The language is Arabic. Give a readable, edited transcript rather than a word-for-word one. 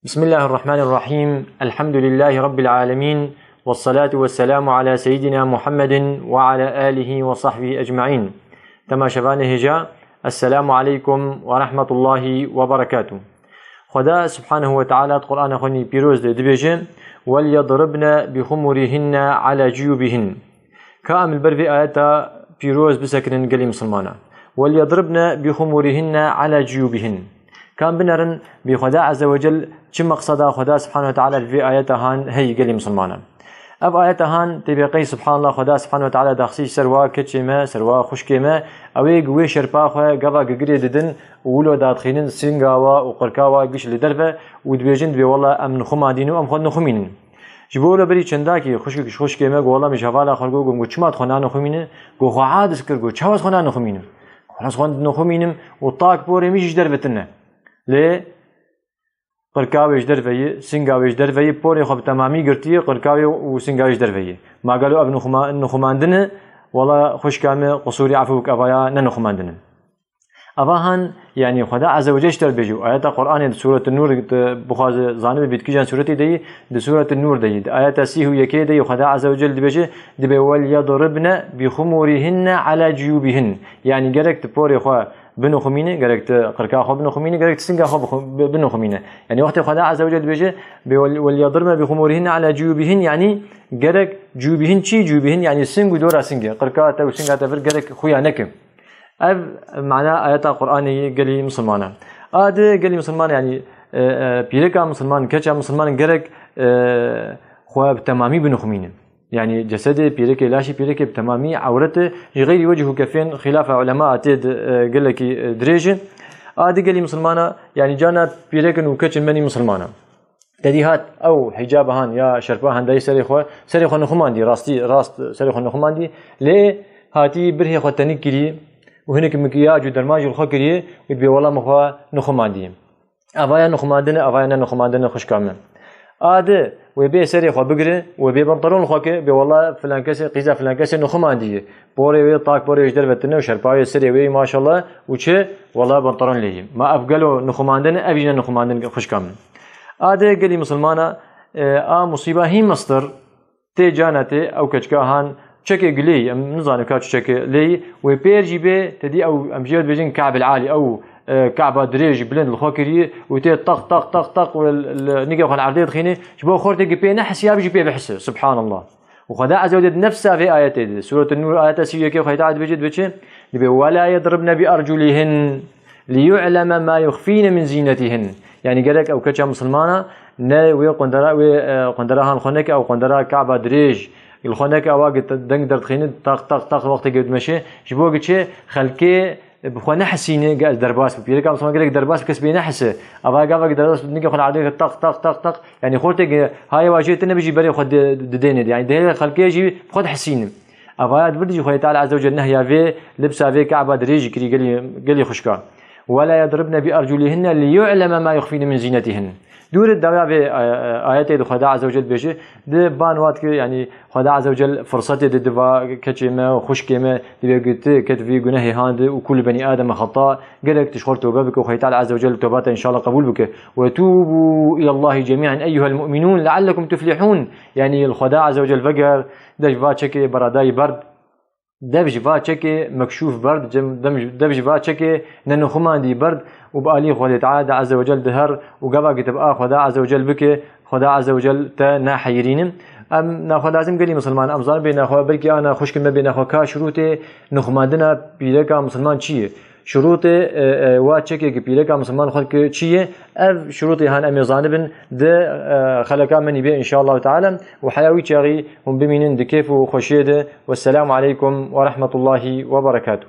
بسم الله الرحمن الرحيم. الحمد لله رب العالمين، والصلاة والسلام على سيدنا محمد وعلى آله وصحبه أجمعين. تماشبان هجا، السلام عليكم ورحمة الله وبركاته. خدا سبحانه وتعالى القرآن خوني بيروز دبيجن وليضربن بخمرهن على جيوبهن. كامل برفي آياتا بيروز بسكرن قلي مسلمانا وليضربن بخمرهن على جيوبهن. كان بنرن بخدا عز وجل چه مقصدا خدا سبحانه وتعالى في آياتهان هي قلي مسلمانا. اب آياتهان تبقي سبحان الله خدا سبحانه وتعالى داخسي سروا كتشما سروا خشكما اوي قوي شرپا خو قبا قري ددن ولو دادخينن سنغاوا وقركاوا قش لدرفه ودبيجن بي والله ام نخما دينو ام خد نخمينن جبوله بري چنداكي خشكما والله مش حوالا خلقو قم چما خنا نخمينه قو خو عادس كرغو چاوس خنا نخمينه خلاص خن نخمينم وطاق بوري مش دربتنا ليه قركاويش درفيه سنغاويش درفيه بوري خب تمامي قرتي قركاوي وسنغاويش درفيه ما قالوا ابن نخماندنه والله خوش كامل قصوري عفوك ابايا نخماندنه اباهن يعني خدا عز وجل اشتر بيجو ايات القران سوره النور بخاز زانب بيتكجان سورتي دي سوره النور دي ايات سيه يكي دي خدا عز وجل بيجي دي وليضربن بخمورهن على جيوبهن يعني جركت بوري خو بنو خمينه جركت قركا خو بنو خمينه جركت سنغا خو بنو خمينه يعني وقت خدا عز وجل بيجي وليضربن بخمورهن على جيوبهن يعني جرك جيوبهن شي جيوبهن يعني سنغ دورا سنغ قركا تو سنغا تفر جرك خويا نك أب معناه آيات القرآن قالي مسلمانا قالي مسلمان يعني بيركا مسلمان كشا مسلمان جرك خواب تمامي بنخمينه يعني جسده بيرك لاشي بيرك بتمامي عورته غير وجهه كفين خلاف علماء تد قال لك دريج قالي مسلمانا يعني جانا بيرك وكش مني مسلمانا تديهات او حجابهان يا شربهان داي سري خو نخمان دي راست سري خو نخمان دي ليه هاتي بره خو تنكري وهناك مكياج ودرماج الخكريه وتبي والله مخوا نخماندي افايا نخماندنا خوش كامل اد وبي سري خو بقري وبي بنطلون خوك بي والله فلان كسي قيزه فلان كسي نخماندي بوري وي طاق بوري يجدر بتنه وشرباي سري وي ما شاء الله وچه والله بنطلون لي ما افقلو نخماندنا ابينا نخماندنا خوش كامل اد قالي مسلمانه مصيبه هي مصدر تي جانته او كچكاهان شكل قلي نظام كاتش شكل لي وبيرجي به تدي او امجيد بيجين كعب العالي او كعب دريج بلند الخوكري وتي طق طق طق طق والنيجا خل عرضيه خيني شبو خورتي جي نحس يا بيجي بحس سبحان الله وخدا عز وجل نفسها في ايات سوره النور ايات سيه كيف هيتعد بيجد بيجي ولا يضربن بارجلهن ليعلم ما يخفين من زينتهن يعني قالك او كتشا مسلمانه نا وي قندراهان خنك او قندرا كعب دريج الخونك أواجد دنگ درخينه طق طق طق وقت قد مشي جبوه قد خلكي بخوانه حسينه قال درباس بيرك أمس ما قالك درباس بكس بينحسه أبغى قافك درباس نيجي خل عادي طق طق طق طق يعني خورتك هاي واجهتنا بيجي بري خد ددينه يعني ده خلكي يجي خد حسينه أبغى بدي خوي تعالى عز وجل نهي في لبسه في كعبة دريج كري قالي خشكا ولا يضربن بأرجلهن ليعلم ما يخفين من زينتهن دور الدواء في آيات خدا عز وجل بيجي ده بانوات يعني خدا عز وجل فرصته دوا كشيمة وخشكمة بيجت كتفي جناه هاند وكل بني آدم خطاء قالك تشكر توبة بك وخي تعالى عز وجل توبات إن شاء الله قبول بك وتوبوا إلى الله جميعا أيها المؤمنون لعلكم تفلحون يعني الخدا عز وجل فجر دجفا شكي براداي برد دبجفا شكي مكشوف برد دبجفا شكي ننخماندي برد وبالي خدا تعالى عز وجل دهر وقبا تبقى خدا عز وجل بك خدا عز وجل تا حيرين ام ناخذ لازم قالي مسلمان امزان بين اخو بركي انا خوش كلمه بين اخو كا شروط نخمادنا بيلكا مسلمان شيء شروط واتشكي بيلكا مسلمان خلق شيء اف شروط هان ام زانبن ده خلقا مني به ان شاء الله تعالى وحيوي شاغي هم بمنين دكيف وخشيده والسلام عليكم ورحمه الله وبركاته.